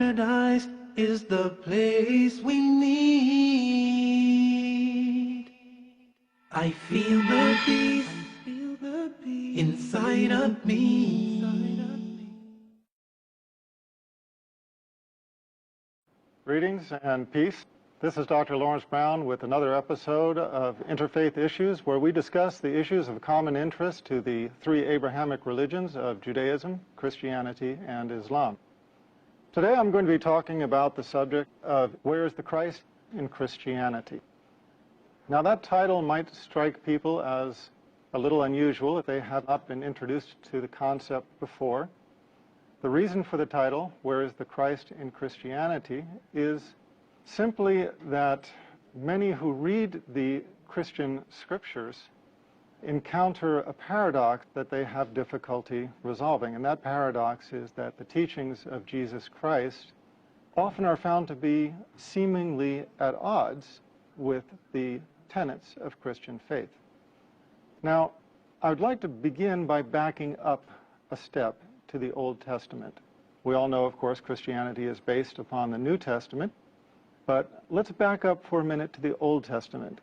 Paradise is the place we need. I feel the peace inside of me. Greetings and peace. This is Dr. Laurence Brown with another episode of Interfaith Issues, where we discuss the issues of common interest to the three Abrahamic religions of Judaism, Christianity, and Islam. Today I'm going to be talking about the subject of where is the Christ in Christianity. Now that title might strike people as a little unusual if they have not been introduced to the concept before. The reason for the title, Where is the Christ in Christianity, is simply that many who read the Christian scriptures encounter a paradox that they have difficulty resolving. And that paradox is that the teachings of Jesus Christ often are found to be seemingly at odds with the tenets of Christian faith. Now, I would like to begin by backing up a step to the Old Testament. We all know, of course, Christianity is based upon the New Testament, but let's back up for a minute to the Old Testament,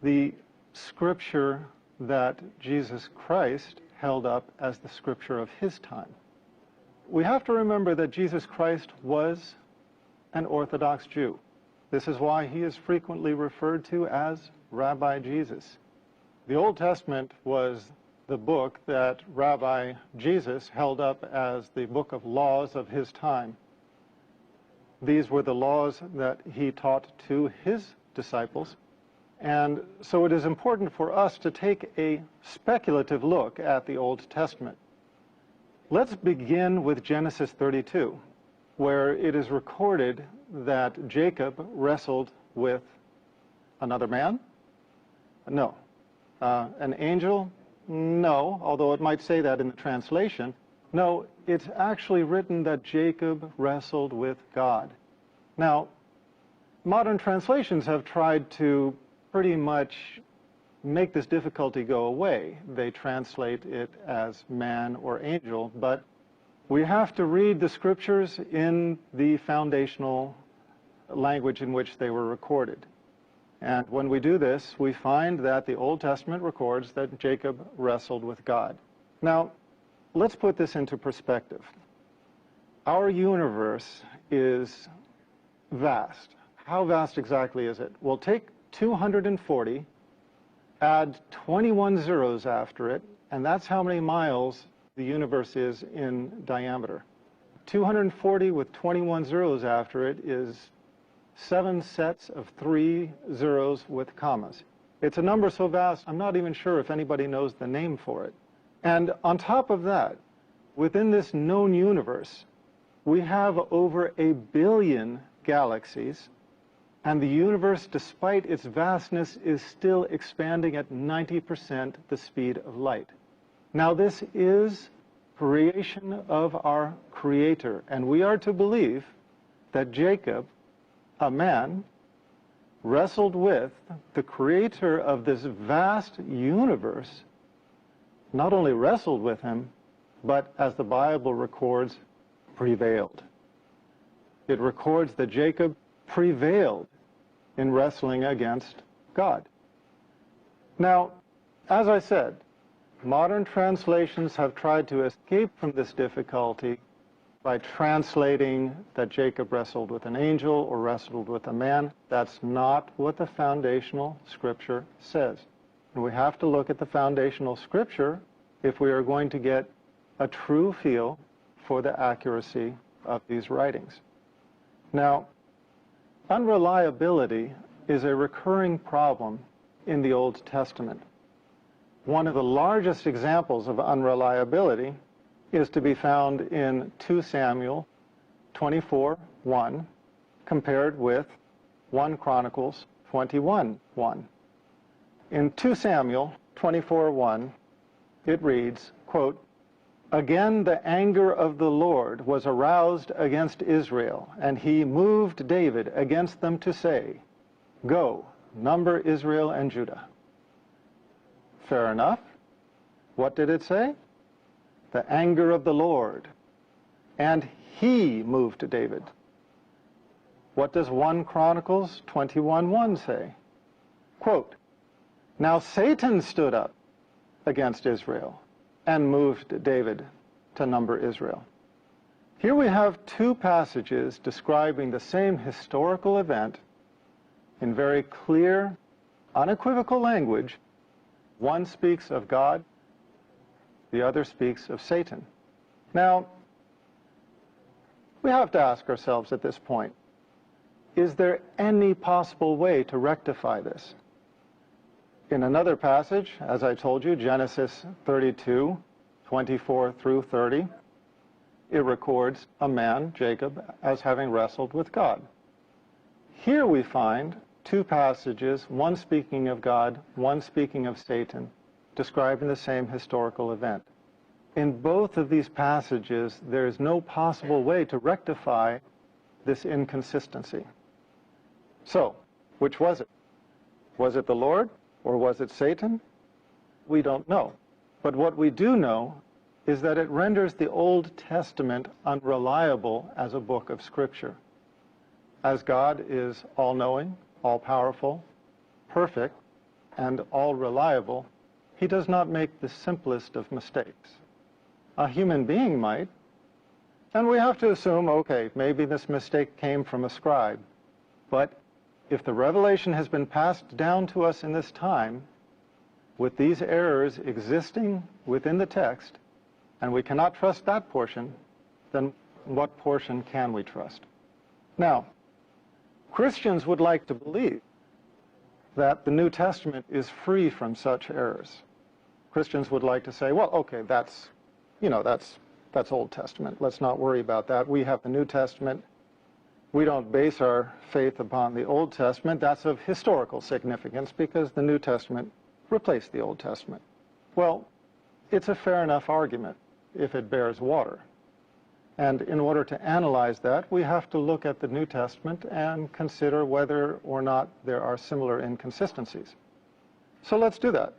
the scripture that Jesus Christ held up as the scripture of his time. We have to remember that Jesus Christ was an Orthodox Jew. This is why he is frequently referred to as Rabbi Jesus. The Old Testament was the book that Rabbi Jesus held up as the book of laws of his time. These were the laws that he taught to his disciples. And so it is important for us to take a speculative look at the Old Testament. Let's begin with Genesis 32, where it is recorded that Jacob wrestled with another man? No. An angel? No, although it might say that in the translation. No, it's actually written that Jacob wrestled with God. Now, modern translations have tried to pretty much make this difficulty go away. They translate it as man or angel, but we have to read the scriptures in the foundational language in which they were recorded. And when we do this, we find that the Old Testament records that Jacob wrestled with God. Now, let's put this into perspective. Our universe is vast. How vast exactly is it? Well, take 240, add 21 zeros after it, and that's how many miles the universe is in diameter. 240 with 21 zeros after it is 7 sets of 3 zeros with commas. It's a number so vast, I'm not even sure if anybody knows the name for it. And on top of that, within this known universe, we have over 1 billion galaxies, and the universe, despite its vastness, is still expanding at 90% the speed of light. Now, this is creation of our Creator, and we are to believe that Jacob, a man, wrestled with the Creator of this vast universe, not only wrestled with him, but, as the Bible records, prevailed. It records that Jacob prevailed in wrestling against God. Now, as I said, modern translations have tried to escape from this difficulty by translating that Jacob wrestled with an angel or wrestled with a man. That's not what the foundational scripture says. And we have to look at the foundational scripture if we are going to get a true feel for the accuracy of these writings. Now, unreliability is a recurring problem in the Old Testament. One of the largest examples of unreliability is to be found in 2 Samuel 24:1, compared with 1 Chronicles 21:1. In 2 Samuel 24:1, it reads, quote, "Again the anger of the Lord was aroused against Israel, and he moved David against them to say, 'Go, number Israel and Judah.'" Fair enough. What did it say? The anger of the Lord. and he moved David. What does 1 Chronicles 21:1 say? Quote, "Now Satan stood up against Israel and moved David to number Israel." Here we have two passages describing the same historical event in very clear, unequivocal language. One speaks of God, the other speaks of Satan. Now, we have to ask ourselves at this point, is there any possible way to rectify this? In another passage, as I told you, Genesis 32:24 through 30, it records a man, Jacob, as having wrestled with God. Here we find two passages, one speaking of God, one speaking of Satan, describing the same historical event. In both of these passages, there is no possible way to rectify this inconsistency. So, which was it? Was it the Lord or was it Satan? We don't know. But what we do know is that it renders the Old Testament unreliable as a book of Scripture. As God is all-knowing, all-powerful, perfect, and all-reliable, he does not make the simplest of mistakes. A human being might, and we have to assume, okay, maybe this mistake came from a scribe. But if the revelation has been passed down to us in this time, with these errors existing within the text, and we cannot trust that portion, then what portion can we trust? Now, Christians would like to believe that the New Testament is free from such errors. Christians would like to say, well, okay, that's Old Testament. Let's not worry about that. We have the New Testament. We don't base our faith upon the Old Testament. That's of historical significance because the New Testament replaced the Old Testament. Well, it's a fair enough argument if it bears water. And in order to analyze that, we have to look at the New Testament and consider whether or not there are similar inconsistencies. So let's do that.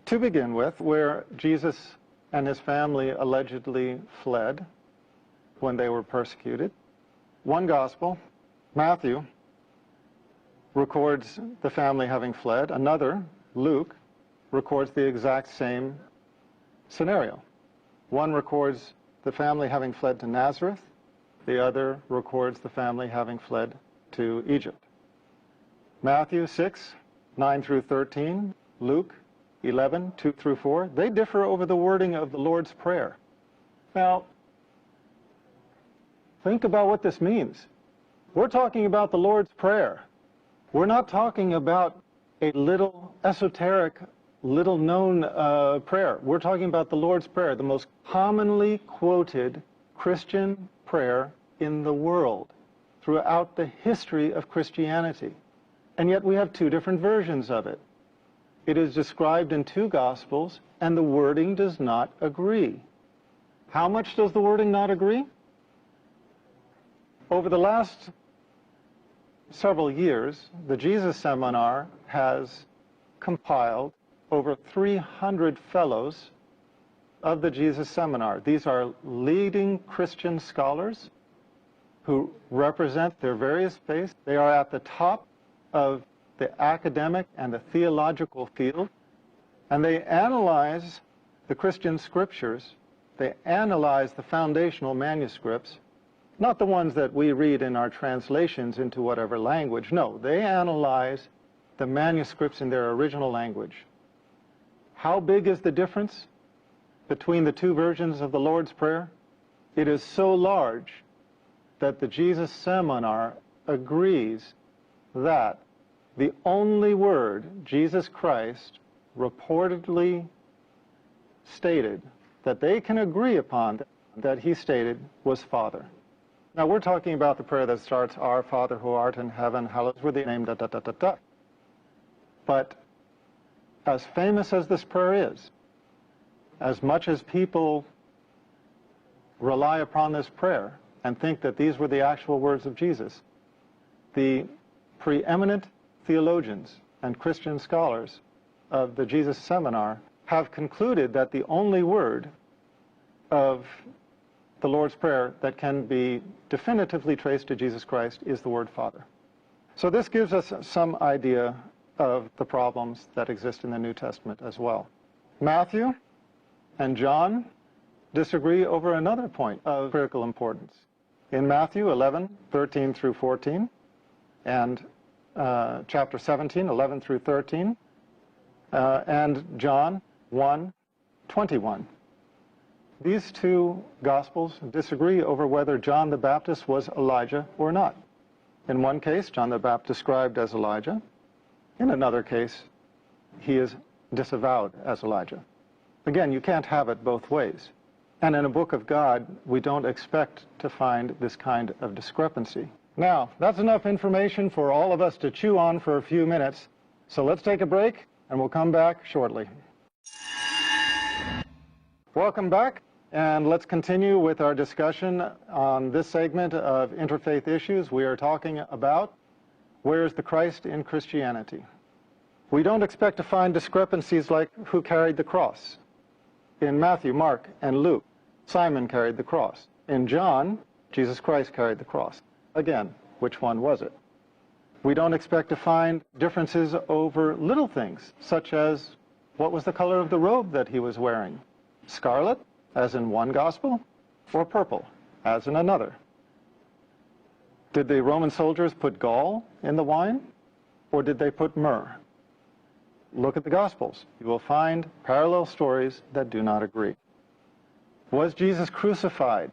To begin with, where Jesus and his family allegedly fled when they were persecuted, one gospel, Matthew, records the family having fled. Another, Luke, records the exact same scenario. One records the family having fled to Nazareth. The other records the family having fled to Egypt. Matthew 6:9 through 13, Luke 11:2 through 4, they differ over the wording of the Lord's Prayer. Now, think about what this means. We're talking about the Lord's Prayer. We're not talking about a little esoteric, little-known prayer. We're talking about the Lord's Prayer, the most commonly quoted Christian prayer in the world throughout the history of Christianity. And yet we have two different versions of it. It is described in two Gospels, and the wording does not agree. How much does the wording not agree? Over the last several years, the Jesus Seminar has compiled over 300 fellows of the Jesus Seminar. These are leading Christian scholars who represent their various faiths. They are at the top of the academic and the theological field, and they analyze the Christian scriptures. They analyze the foundational manuscripts, not the ones that we read in our translations into whatever language. No, they analyze the manuscripts in their original language. How big is the difference between the two versions of the Lord's Prayer? It is so large that the Jesus Seminar agrees that the only word Jesus Christ reportedly stated that they can agree upon that he stated was Father. Now we're talking about the prayer that starts, Our Father who art in heaven, hallowed be thy name, da da da da da. But as famous as this prayer is, as much as people rely upon this prayer and think that these were the actual words of Jesus, the preeminent theologians and Christian scholars of the Jesus Seminar have concluded that the only word of the Lord's Prayer that can be definitively traced to Jesus Christ is the word Father. So this gives us some idea of the problems that exist in the New Testament as well. Matthew and John disagree over another point of critical importance. In Matthew 11:13 through 14, and chapter 17, 11 through 13, and John 1:21. These two Gospels disagree over whether John the Baptist was Elijah or not. In one case, John the Baptist described as Elijah. In another case, he is disavowed as Elijah. Again, you can't have it both ways. And in a book of God, we don't expect to find this kind of discrepancy. Now, that's enough information for all of us to chew on for a few minutes. So let's take a break, and we'll come back shortly. Welcome back, and let's continue with our discussion on this segment of Interfaith Issues. We are talking about where is the Christ in Christianity. We don't expect to find discrepancies like who carried the cross. In Matthew, Mark, and Luke, Simon carried the cross. In John, Jesus Christ carried the cross. Again, which one was it? We don't expect to find differences over little things, such as what was the color of the robe that he was wearing? Scarlet, as in one gospel, or purple, as in another? Did the Roman soldiers put gall in the wine, or did they put myrrh? Look at the Gospels. You will find parallel stories that do not agree. Was Jesus crucified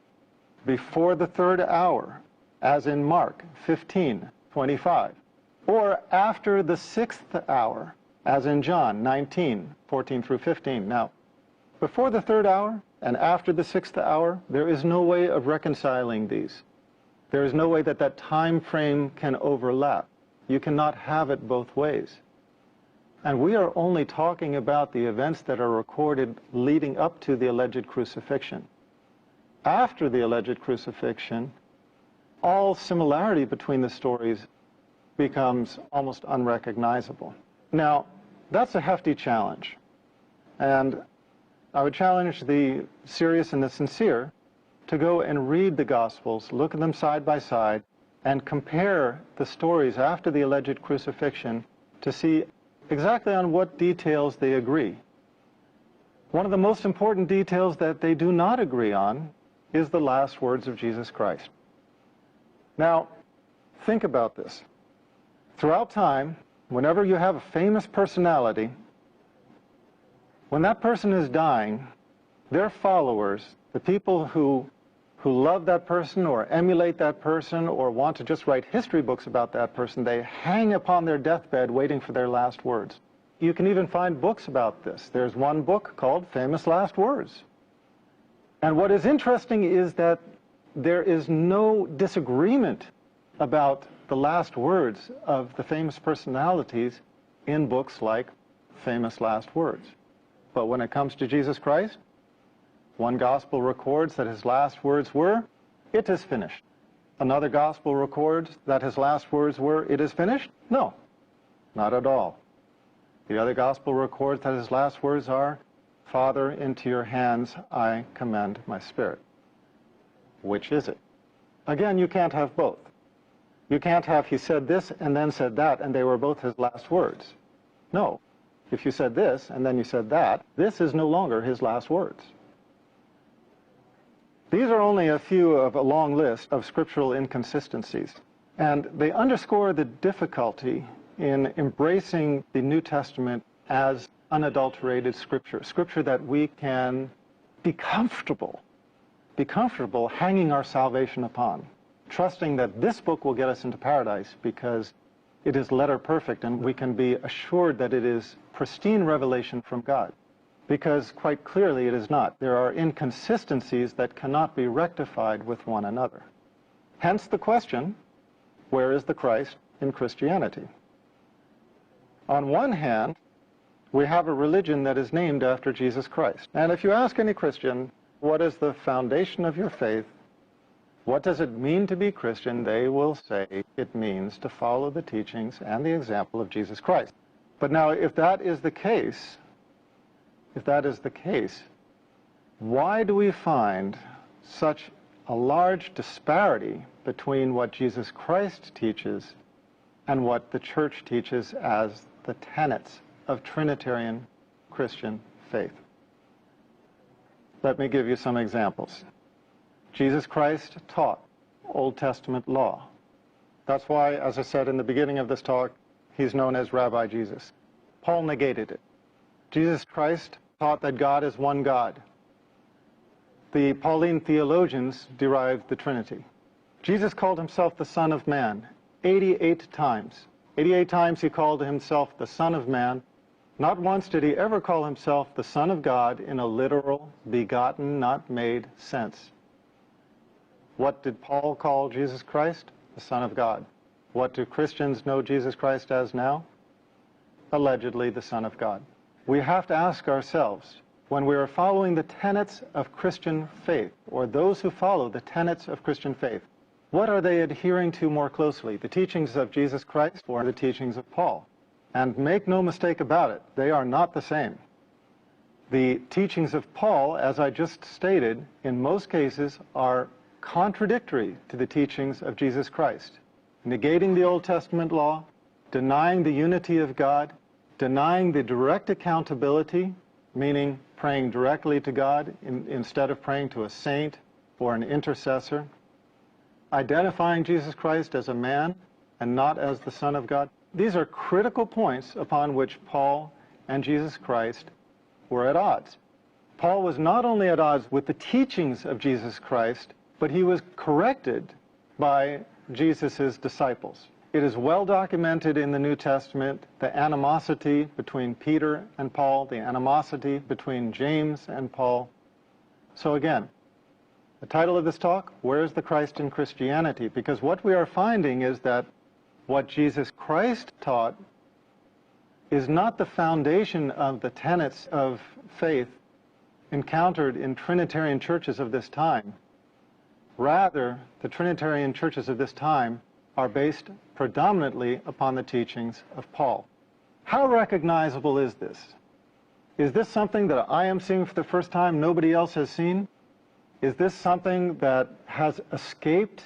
before the third hour, as in Mark 15:25, or after the sixth hour, as in John 19:14 through 15? Now, before the third hour and after the sixth hour, there is no way of reconciling these. There is no way that that time frame can overlap. You cannot have it both ways. And we are only talking about the events that are recorded leading up to the alleged crucifixion. After the alleged crucifixion, all similarity between the stories becomes almost unrecognizable. Now, that's a hefty challenge. And I would challenge the serious and the sincere to go and read the Gospels, look at them side by side, and compare the stories after the alleged crucifixion to see exactly on what details they agree. One of the most important details that they do not agree on is the last words of Jesus Christ. Now, think about this. Throughout time, whenever you have a famous personality, when that person is dying, their followers, the people who love that person or emulate that person or want to just write history books about that person, they hang upon their deathbed waiting for their last words. You can even find books about this. There's one book called Famous Last Words. And what is interesting is that there is no disagreement about the last words of the famous personalities in books like Famous Last Words. But when it comes to Jesus Christ, one gospel records that his last words were, "It is finished." Another gospel records that his last words were, "It is finished?" No, not at all. The other gospel records that his last words are, "Father, into your hands I commend my spirit." Which is it? Again, you can't have both. You can't have he said this and then said that and they were both his last words. No. If you said this and then you said that, this is no longer his last words. These are only a few of a long list of scriptural inconsistencies, and they underscore the difficulty in embracing the New Testament as unadulterated scripture, scripture that we can be comfortable hanging our salvation upon, trusting that this book will get us into paradise because it is letter perfect and we can be assured that it is pristine revelation from God. Because quite clearly it is not. There are inconsistencies that cannot be rectified with one another. Hence the question, where is the Christ in Christianity? On one hand, we have a religion that is named after Jesus Christ. And if you ask any Christian, what is the foundation of your faith? What does it mean to be Christian? They will say it means to follow the teachings and the example of Jesus Christ. But now, if that is the case, why do we find such a large disparity between what Jesus Christ teaches and what the church teaches as the tenets of Trinitarian Christian faith. Let me give you some examples. Jesus Christ taught Old Testament law. That's why, as I said in the beginning of this talk, he's known as Rabbi Jesus. Paul negated it. Jesus Christ taught that God is one God. The Pauline theologians derived the Trinity. Jesus called himself the Son of Man 88 times. 88 times he called himself the Son of Man. Not once did he ever call himself the Son of God in a literal, begotten, not made sense. What did Paul call Jesus Christ? The Son of God. What do Christians know Jesus Christ as now? Allegedly the Son of God. We have to ask ourselves, when we are following the tenets of Christian faith, or those who follow the tenets of Christian faith, what are they adhering to more closely, the teachings of Jesus Christ or the teachings of Paul? And make no mistake about it, they are not the same. The teachings of Paul, as I just stated, in most cases are contradictory to the teachings of Jesus Christ, negating the Old Testament law, denying the unity of God, denying the direct accountability, meaning praying directly to God instead of praying to a saint or an intercessor, identifying Jesus Christ as a man and not as the Son of God. These are critical points upon which Paul and Jesus Christ were at odds. Paul was not only at odds with the teachings of Jesus Christ, but he was corrected by Jesus' disciples. It is well documented in the New Testament, the animosity between Peter and Paul, the animosity between James and Paul. So again, the title of this talk, Where's the Christ in Christianity? Because what we are finding is that what Jesus Christ taught is not the foundation of the tenets of faith encountered in Trinitarian churches of this time. Rather, the Trinitarian churches of this time are based predominantly upon the teachings of Paul. How recognizable is this? Is this something that I am seeing for the first time nobody else has seen? Is this something that has escaped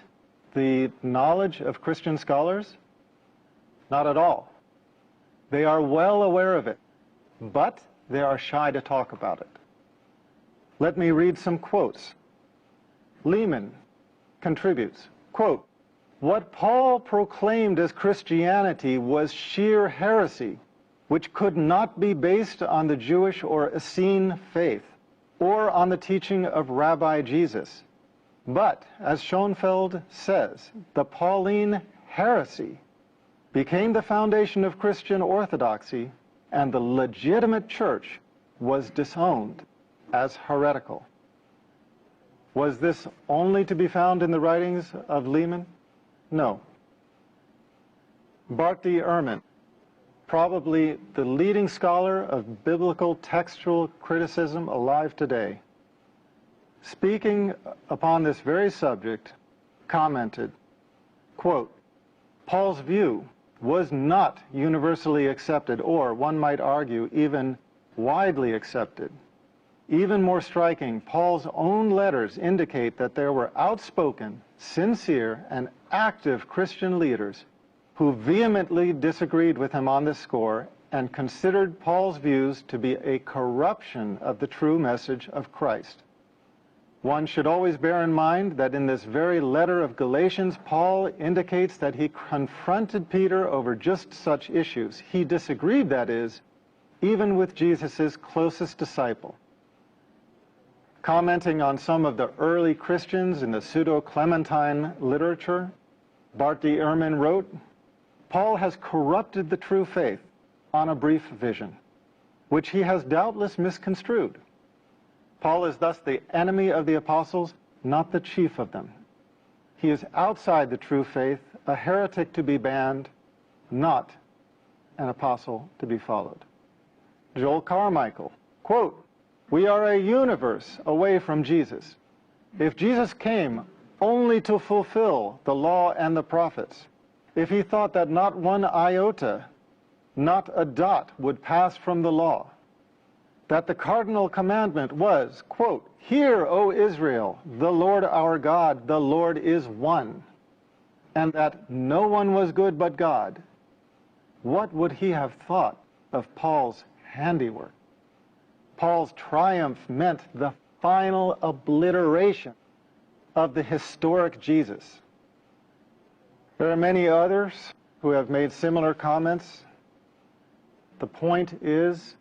the knowledge of Christian scholars? Not at all. They are well aware of it, but they are shy to talk about it. Let me read some quotes. Lehman contributes, quote, "What Paul proclaimed as Christianity was sheer heresy, which could not be based on the Jewish or Essene faith, or on the teaching of Rabbi Jesus. But, as Schoenfeld says, the Pauline heresy became the foundation of Christian orthodoxy, and the legitimate church was disowned as heretical." Was this only to be found in the writings of Lehman? No. Barty Ehrman, probably the leading scholar of biblical textual criticism alive today, speaking upon this very subject, commented, quote, "Paul's view was not universally accepted, or, one might argue, even widely accepted. Even more striking, Paul's own letters indicate that there were outspoken, sincere, and active Christian leaders who vehemently disagreed with him on this score and considered Paul's views to be a corruption of the true message of Christ. One should always bear in mind that in this very letter of Galatians, Paul indicates that he confronted Peter over just such issues. He disagreed, that is, even with Jesus' closest disciple. Commenting on some of the early Christians in the pseudo-Clementine literature, Barty Ehrman wrote, "Paul has corrupted the true faith on a brief vision, which he has doubtless misconstrued. Paul is thus the enemy of the apostles, not the chief of them. He is outside the true faith, a heretic to be banned, not an apostle to be followed." Joel Carmichael, quote, "We are a universe away from Jesus. If Jesus came only to fulfill the law and the prophets, if he thought that not one iota, not a dot would pass from the law, that the cardinal commandment was, quote, "Hear, O Israel, the Lord our God, the Lord is one," and that no one was good but God, what would he have thought of Paul's handiwork? Paul's triumph meant the final obliteration of the historic Jesus. There are many others who have made similar comments. The point is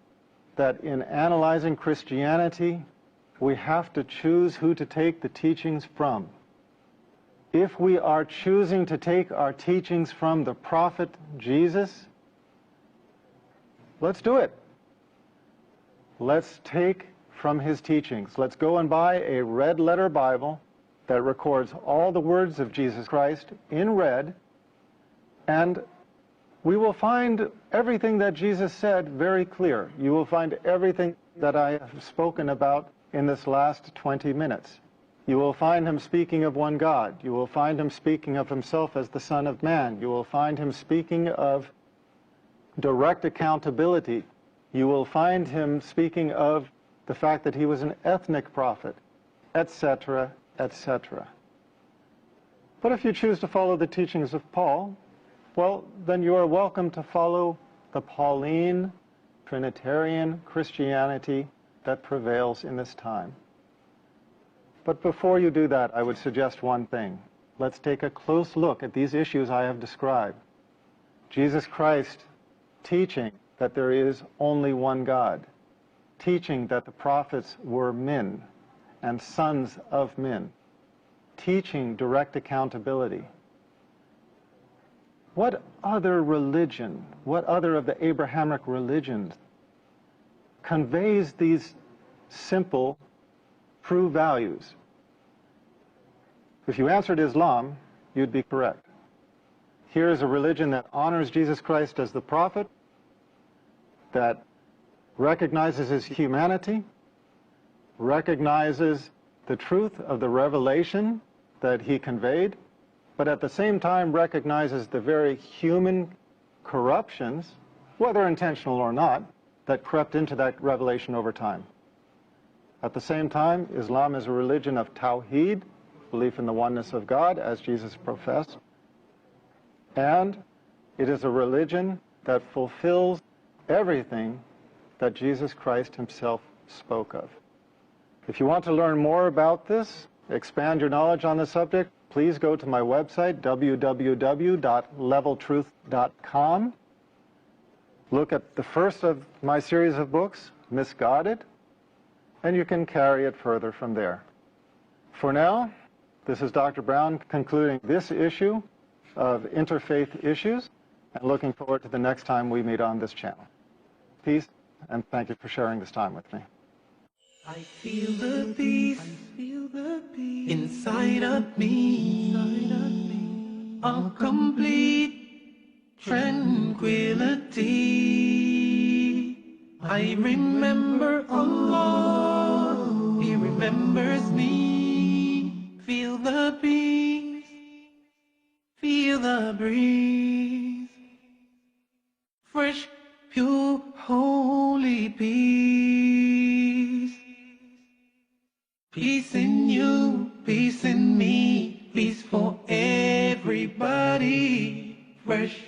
that in analyzing Christianity, we have to choose who to take the teachings from. If we are choosing to take our teachings from the prophet Jesus, let's do it. Let's take from his teachings. Let's go and buy a red letter Bible that records all the words of Jesus Christ in red, and we will find everything that Jesus said very clear. You will find everything that I have spoken about in this last 20 minutes. You will find him speaking of one God. You will find him speaking of himself as the Son of Man. You will find him speaking of direct accountability. You will find him speaking of the fact that he was an ethnic prophet, etc., etc. But if you choose to follow the teachings of Paul, well, then you are welcome to follow the Pauline Trinitarian Christianity that prevails in this time. But before you do that, I would suggest one thing. Let's take a close look at these issues I have described. Jesus Christ teaching that there is only one God, teaching that the prophets were men and sons of men, teaching direct accountability. What other religion, what other of the Abrahamic religions conveys these simple, true values? If you answered Islam, you'd be correct. Here is a religion that honors Jesus Christ as the prophet, that recognizes his humanity, recognizes the truth of the revelation that he conveyed, but at the same time recognizes the very human corruptions, whether intentional or not, that crept into that revelation over time. At the same time, Islam is a religion of Tawheed, belief in the oneness of God, as Jesus professed, and it is a religion that fulfills everything that Jesus Christ himself spoke of. If you want to learn more about this, expand your knowledge on the subject, please go to my website, www.leveltruth.com. Look at the first of my series of books, Misguided, and you can carry it further from there. For now, this is Dr. Brown concluding this issue of Interfaith Issues, and looking forward to the next time we meet on this channel. Peace, and thank you for sharing this time with me. I feel the peace, inside of me, a complete tranquility. I remember Allah, He remembers me. Feel the peace, feel the breeze, fresh, pure, holy peace. Peace in you, peace in me, peace for everybody, fresh,